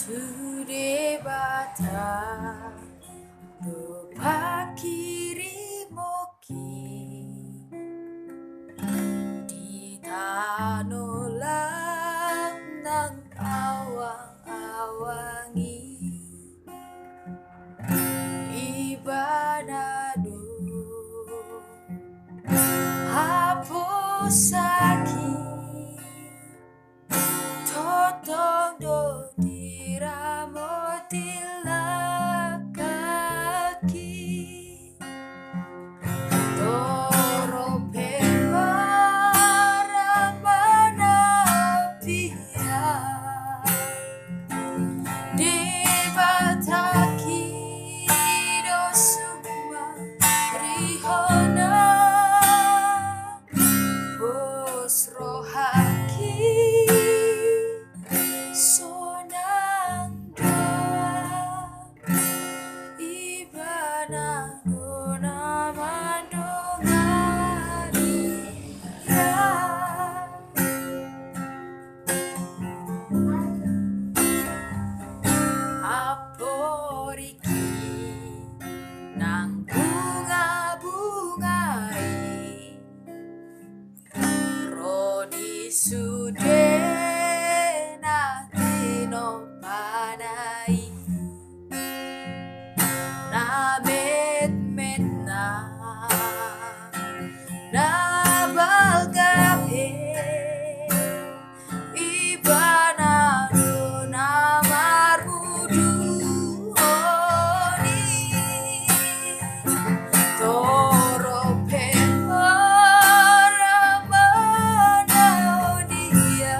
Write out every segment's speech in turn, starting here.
Sudebata do pakiri moki di tanolang ng awang-awangi ibanado haposaki totong do diramotilakaki toro pemarapanapiya debataki dosuma rihona posrohaki sonang doa ibana dona mandongani ya aporiki nang bunga-bungai rodi sude natino panai na met na balgahe ibana na marmudu oni toro pemarapana onia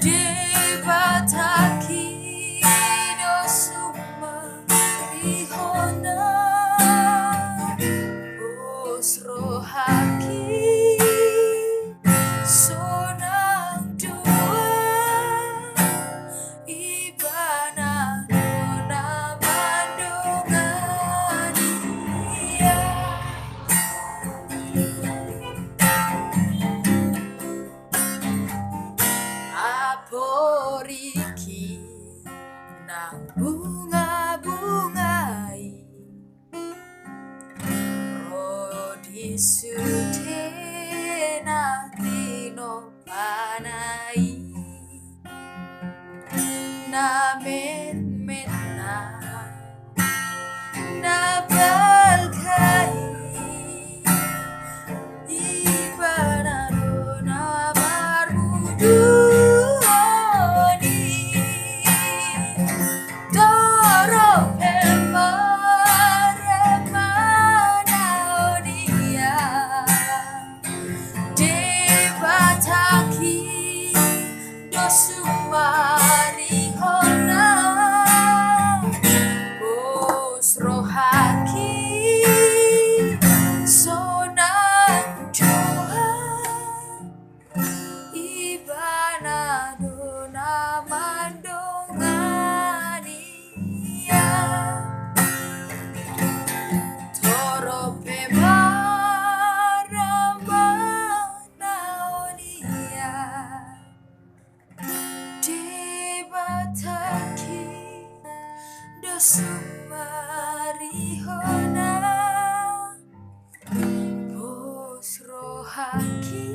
debataki dosuma rihona posrohaki sonang doa ibana dona mandongania aporiki nang bunga-bungai rodi sude natino panai na met na balgai ibana dona marmudu oni toro pemarapana onia debataki dosuma rihona posrohaki sonang doa ibana dona mandongania toro pemarapana onia debataki dosuma rihona posrohaki